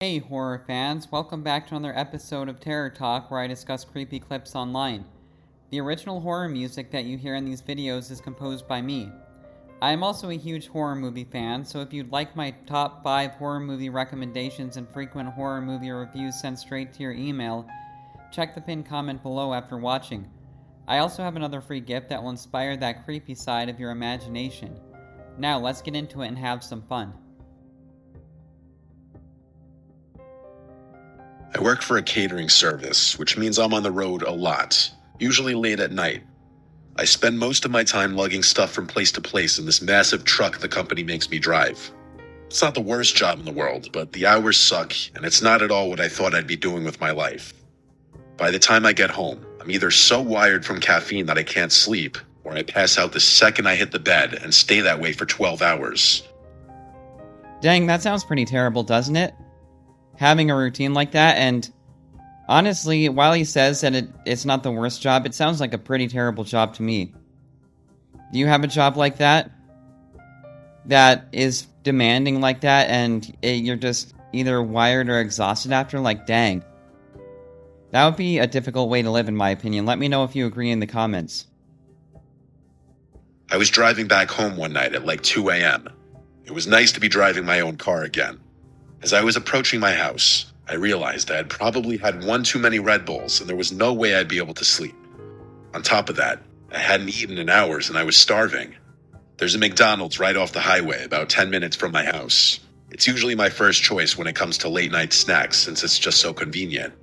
Hey horror fans, welcome back to another episode of Terror Talk where I discuss creepy clips online. The original horror music that you hear in these videos is composed by me. I am also a huge horror movie fan, so if you'd like my top 5 horror movie recommendations and frequent horror movie reviews sent straight to your email, check the pinned comment below after watching. I also have another free gift that will inspire that creepy side of your imagination. Now let's get into it and have some fun. I work for a catering service, which means I'm on the road a lot, usually late at night. I spend most of my time lugging stuff from place to place in this massive truck the company makes me drive. It's not the worst job in the world, but the hours suck, and it's not at all what I thought I'd be doing with my life. By the time I get home, I'm either so wired from caffeine that I can't sleep, or I pass out the second I hit the bed and stay that way for 12 hours. Dang, that sounds pretty terrible, doesn't it? Having a routine like that, and honestly, while he says that it's not the worst job, it sounds like a pretty terrible job to me. Do you have a job like that? That is demanding like that, and you're just either wired or exhausted after? Like, dang. That would be a difficult way to live, in my opinion. Let me know if you agree in the comments. I was driving back home one night at like 2 a.m. It was nice to be driving my own car again. As I was approaching my house, I realized I had probably had one too many Red Bulls and there was no way I'd be able to sleep. On top of that, I hadn't eaten in hours and I was starving. There's a McDonald's right off the highway about 10 minutes from my house. It's usually my first choice when it comes to late night snacks since it's just so convenient.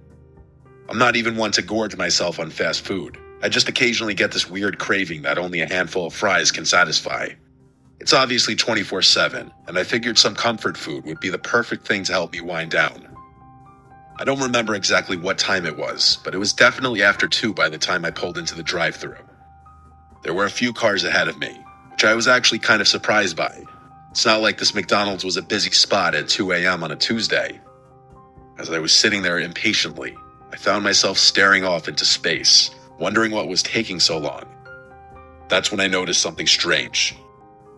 I'm not even one to gorge myself on fast food. I just occasionally get this weird craving that only a handful of fries can satisfy. It's obviously 24/7, and I figured some comfort food would be the perfect thing to help me wind down. I don't remember exactly what time it was, but it was definitely after 2 by the time I pulled into the drive-thru. There were a few cars ahead of me, which I was actually kind of surprised by. It's not like this McDonald's was a busy spot at 2 a.m. on a Tuesday. As I was sitting there impatiently, I found myself staring off into space, wondering what was taking so long. That's when I noticed something strange.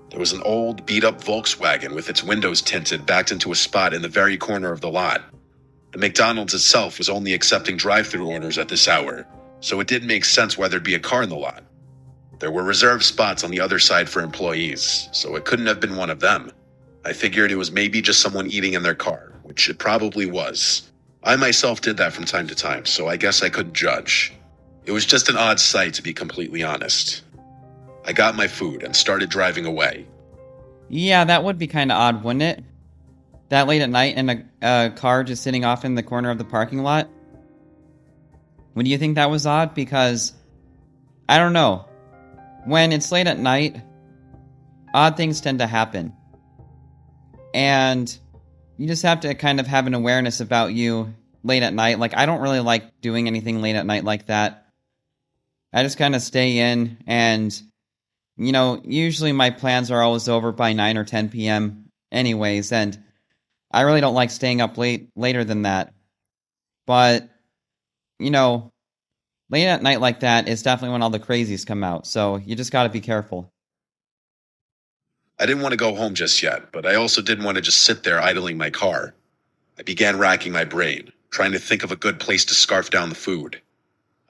There was an old, beat-up Volkswagen with its windows tinted backed into a spot in the very corner of the lot. The McDonald's itself was only accepting drive-thru orders at this hour, so it didn't make sense why there'd be a car in the lot. There were reserved spots on the other side for employees, so it couldn't have been one of them. I figured it was maybe just someone eating in their car, which it probably was. I myself did that from time to time, so I guess I couldn't judge. It was just an odd sight, to be completely honest. I got my food and started driving away. Yeah, that would be kind of odd, wouldn't it? That late at night and a car just sitting off in the corner of the parking lot? Would you think that was odd? Because, I don't know. When it's late at night, odd things tend to happen. And you just have to kind of have an awareness about you late at night. Like, I don't really like doing anything late at night like that. I just kind of stay in and, usually my plans are always over by 9 or 10 p.m. anyways, and I really don't like staying up later than that. But, late at night like that is definitely when all the crazies come out, so you just gotta be careful. I didn't want to go home just yet, but I also didn't want to just sit there idling my car. I began racking my brain, trying to think of a good place to scarf down the food.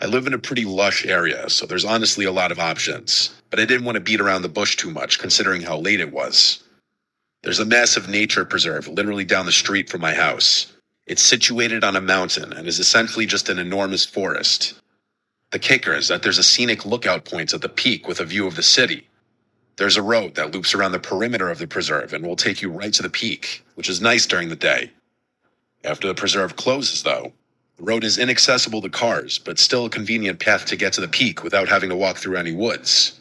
I live in a pretty lush area, so there's honestly a lot of options, but I didn't want to beat around the bush too much considering how late it was. There's a massive nature preserve literally down the street from my house. It's situated on a mountain and is essentially just an enormous forest. The kicker is that there's a scenic lookout point at the peak with a view of the city. There's a road that loops around the perimeter of the preserve and will take you right to the peak, which is nice during the day. After the preserve closes, though, the road is inaccessible to cars, but still a convenient path to get to the peak without having to walk through any woods.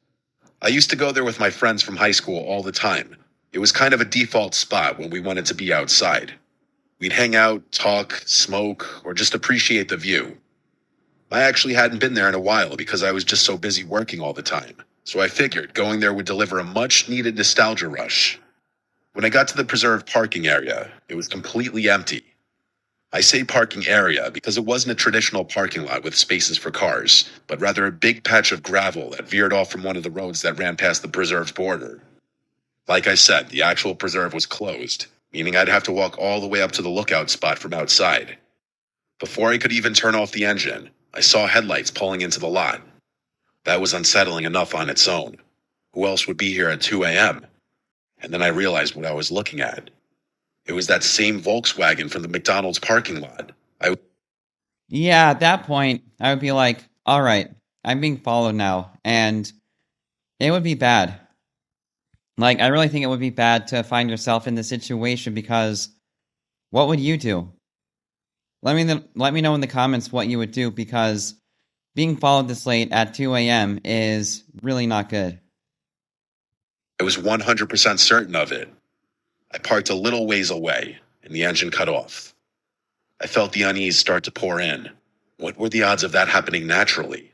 I used to go there with my friends from high school all the time. It was kind of a default spot when we wanted to be outside. We'd hang out, talk, smoke, or just appreciate the view. I actually hadn't been there in a while because I was just so busy working all the time, so I figured going there would deliver a much-needed nostalgia rush. When I got to the preserve parking area, it was completely empty. I say parking area because it wasn't a traditional parking lot with spaces for cars, but rather a big patch of gravel that veered off from one of the roads that ran past the preserve's border. Like I said, the actual preserve was closed, meaning I'd have to walk all the way up to the lookout spot from outside. Before I could even turn off the engine, I saw headlights pulling into the lot. That was unsettling enough on its own. Who else would be here at 2 a.m.? And then I realized what I was looking at. It was that same Volkswagen from the McDonald's parking lot. Yeah, at that point, I would be like, all right, I'm being followed now, and it would be bad. Like, I really think it would be bad to find yourself in this situation because what would you do? Let me know in the comments what you would do because being followed this late at 2 a.m. is really not good. I was 100% certain of it. I parked a little ways away, and the engine cut off. I felt the unease start to pour in. What were the odds of that happening naturally?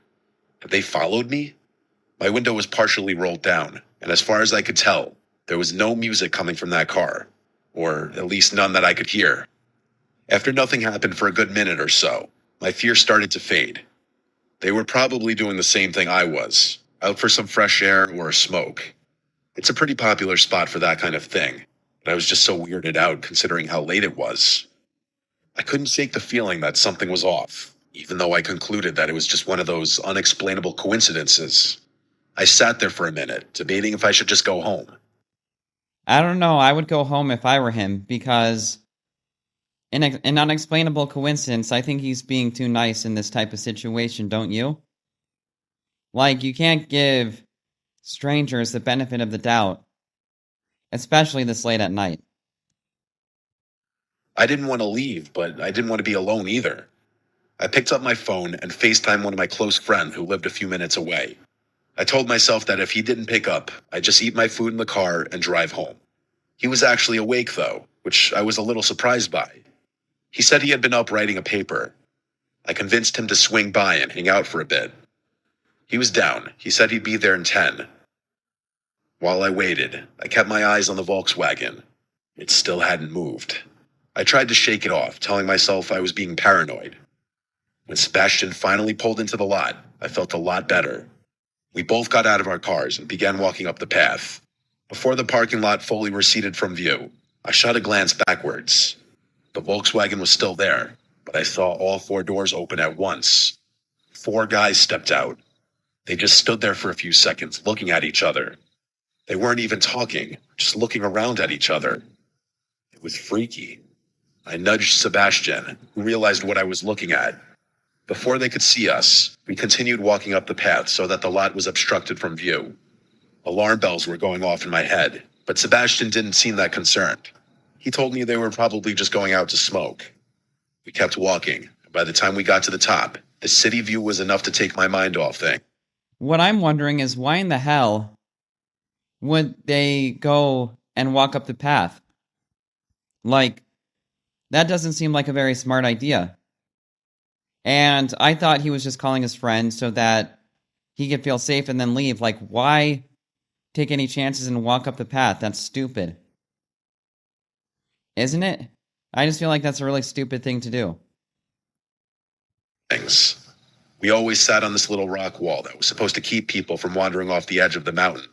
Had they followed me? My window was partially rolled down, and as far as I could tell, there was no music coming from that car, or at least none that I could hear. After nothing happened for a good minute or so, my fear started to fade. They were probably doing the same thing I was, out for some fresh air or a smoke. It's a pretty popular spot for that kind of thing, but I was just so weirded out considering how late it was. I couldn't shake the feeling that something was off, even though I concluded that it was just one of those unexplainable coincidences. I sat there for a minute, debating if I should just go home. I don't know, I would go home if I were him because an unexplainable coincidence, I think he's being too nice in this type of situation, don't you? Like, you can't give strangers the benefit of the doubt, especially this late at night. I didn't want to leave, but I didn't want to be alone either. I picked up my phone and FaceTimed one of my close friends who lived a few minutes away. I told myself that if he didn't pick up, I'd just eat my food in the car and drive home. He was actually awake, though, which I was a little surprised by. He said he had been up writing a paper. I convinced him to swing by and hang out for a bit. He was down. He said he'd be there in 10. While I waited, I kept my eyes on the Volkswagen. It still hadn't moved. I tried to shake it off, telling myself I was being paranoid. When Sebastian finally pulled into the lot, I felt a lot better. We both got out of our cars and began walking up the path. Before the parking lot fully receded from view, I shot a glance backwards. The Volkswagen was still there, but I saw all 4 doors open at once. 4 guys stepped out. They just stood there for a few seconds, looking at each other. They weren't even talking, just looking around at each other. It was freaky. I nudged Sebastian, who realized what I was looking at. Before they could see us, we continued walking up the path so that the lot was obstructed from view. Alarm bells were going off in my head, but Sebastian didn't seem that concerned. He told me they were probably just going out to smoke. We kept walking, and by the time we got to the top, the city view was enough to take my mind off things. What I'm wondering is why in the hell would they go and walk up the path? Like, that doesn't seem like a very smart idea. And I thought he was just calling his friend so that he could feel safe and then leave. Like, why take any chances and walk up the path? That's stupid. Isn't it? I just feel like that's a really stupid thing to do. We always sat on this little rock wall that was supposed to keep people from wandering off the edge of the mountain.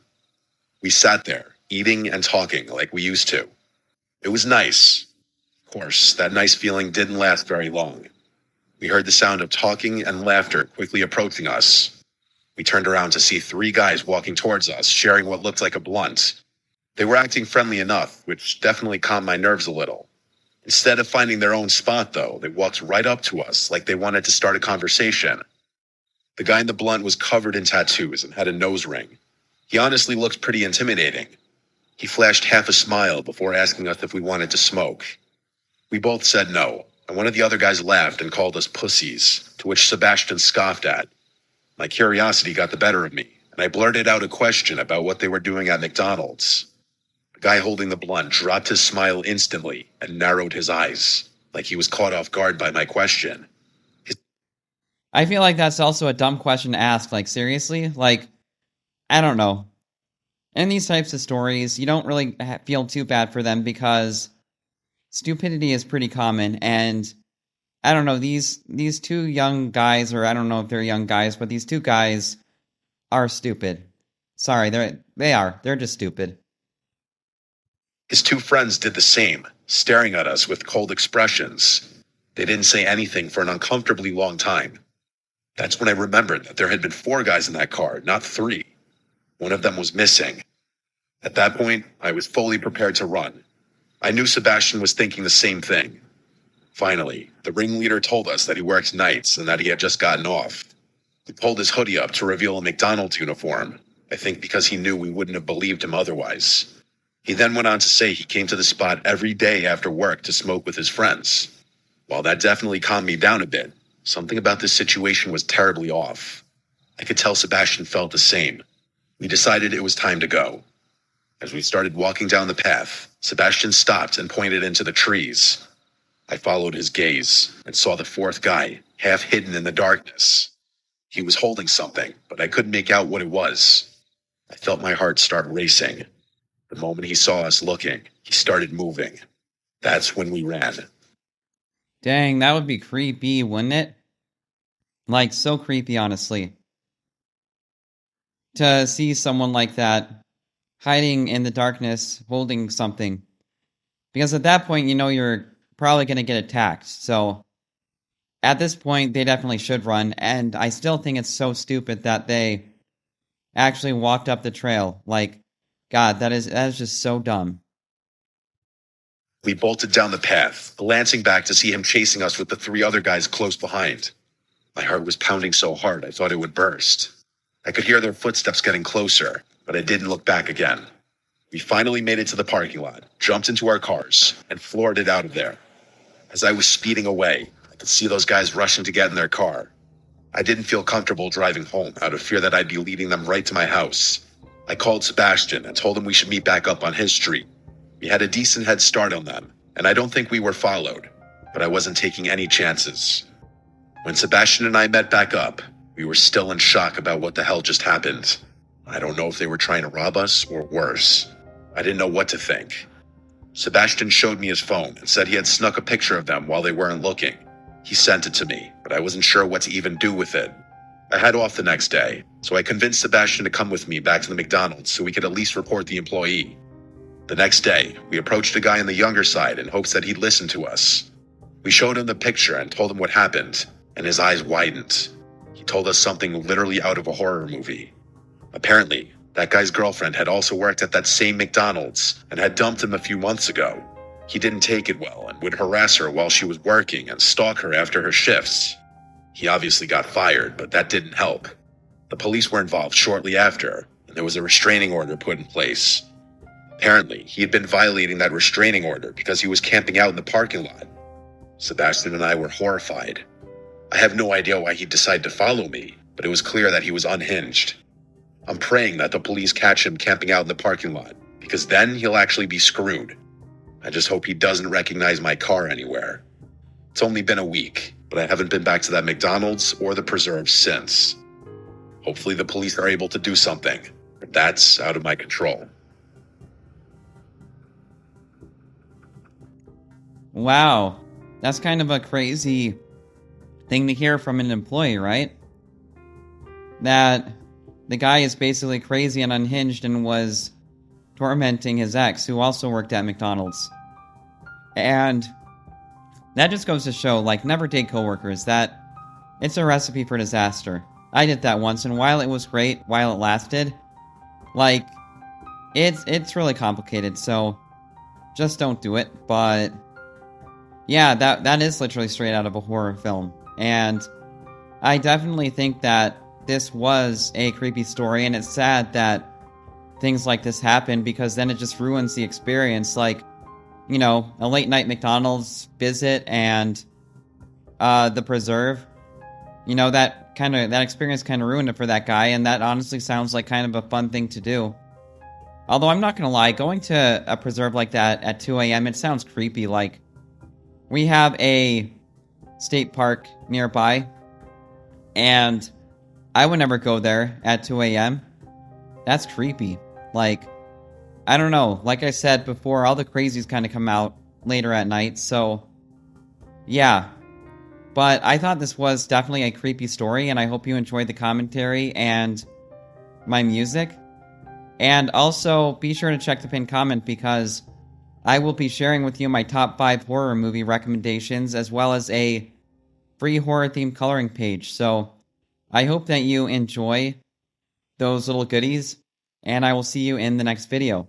We sat there, eating and talking like we used to. It was nice. Of course, that nice feeling didn't last very long. We heard the sound of talking and laughter quickly approaching us. We turned around to see 3 guys walking towards us, sharing what looked like a blunt. They were acting friendly enough, which definitely calmed my nerves a little. Instead of finding their own spot, though, they walked right up to us like they wanted to start a conversation. The guy in the blunt was covered in tattoos and had a nose ring. He honestly looked pretty intimidating. He flashed half a smile before asking us if we wanted to smoke. We both said no, and one of the other guys laughed and called us pussies, to which Sebastian scoffed at. My curiosity got the better of me, and I blurted out a question about what they were doing at McDonald's. The guy holding the blunt dropped his smile instantly and narrowed his eyes, like he was caught off guard by my question. I feel like that's also a dumb question to ask. Like, seriously? Like, I don't know. In these types of stories, you don't really feel too bad for them because stupidity is pretty common, and I don't know, these 2 young guys, or I don't know if they're young guys, but these 2 guys are stupid. Sorry, they're just stupid. His two friends did the same, staring at us with cold expressions. They didn't say anything for an uncomfortably long time. That's when I remembered that there had been 4 guys in that car, not 3. One of them was missing. At that point, I was fully prepared to run. I knew Sebastian was thinking the same thing. Finally, the ringleader told us that he worked nights and that he had just gotten off. He pulled his hoodie up to reveal a McDonald's uniform, I think because he knew we wouldn't have believed him otherwise. He then went on to say he came to the spot every day after work to smoke with his friends. While that definitely calmed me down a bit, something about this situation was terribly off. I could tell Sebastian felt the same. We decided it was time to go. As we started walking down the path, Sebastian stopped and pointed into the trees. I followed his gaze and saw the 4th guy, half hidden in the darkness. He was holding something, but I couldn't make out what it was. I felt my heart start racing. The moment he saw us looking, he started moving. That's when we ran. Dang, that would be creepy, wouldn't it? Like, so creepy, honestly. To see someone like that hiding in the darkness, holding something. Because at that point, you know you're probably going to get attacked. So, at this point, they definitely should run. And I still think it's so stupid that they actually walked up the trail. Like, God, that is just so dumb. We bolted down the path, glancing back to see him chasing us with the 3 other guys close behind. My heart was pounding so hard I thought it would burst. I could hear their footsteps getting closer, but I didn't look back again. We finally made it to the parking lot, jumped into our cars, and floored it out of there. As I was speeding away, I could see those guys rushing to get in their car. I didn't feel comfortable driving home out of fear that I'd be leading them right to my house. I called Sebastian and told him we should meet back up on his street. We had a decent head start on them, and I don't think we were followed, but I wasn't taking any chances. When Sebastian and I met back up, we were still in shock about what the hell just happened. I don't know if they were trying to rob us or worse. I didn't know what to think. Sebastian showed me his phone and said he had snuck a picture of them while they weren't looking. He sent it to me, but I wasn't sure what to even do with it. I had off the next day, so I convinced Sebastian to come with me back to the McDonald's so we could at least report the employee. The next day, we approached a guy on the younger side in hopes that he'd listen to us. We showed him the picture and told him what happened, and his eyes widened. He told us something literally out of a horror movie. Apparently, that guy's girlfriend had also worked at that same McDonald's and had dumped him a few months ago. He didn't take it well and would harass her while she was working and stalk her after her shifts. He obviously got fired, but that didn't help. The police were involved shortly after, and there was a restraining order put in place. Apparently, he had been violating that restraining order because he was camping out in the parking lot. Sebastian and I were horrified. I have no idea why he'd decide to follow me, but it was clear that he was unhinged. I'm praying that the police catch him camping out in the parking lot, because then he'll actually be screwed. I just hope he doesn't recognize my car anywhere. It's only been a week, but I haven't been back to that McDonald's or the preserve since. Hopefully the police are able to do something, but that's out of my control. Wow, that's kind of a crazy thing to hear from an employee, right? That the guy is basically crazy and unhinged and was tormenting his ex, who also worked at McDonald's. And that just goes to show, like, never date coworkers. That it's a recipe for disaster. I did that once, and while it was great, while it lasted, like, it's really complicated, so just don't do it. But yeah, that is literally straight out of a horror film. And I definitely think that this was a creepy story, and it's sad that things like this happen, because then it just ruins the experience. Like, you know, a late night McDonald's visit and the preserve, you know, that experience kind of ruined it for that guy, and that honestly sounds like kind of a fun thing to do. Although I'm not gonna lie, going to a preserve like that at 2 a.m., it sounds creepy. Like, we have a state park nearby, and I would never go there at 2 a.m. That's creepy. Like, I don't know. Like I said before, all the crazies kind of come out later at night, so yeah. But I thought this was definitely a creepy story, and I hope you enjoyed the commentary and my music. And also, be sure to check the pinned comment, because I will be sharing with you my top 5 horror movie recommendations, as well as a free horror-themed coloring page. So I hope that you enjoy those little goodies, and I will see you in the next video.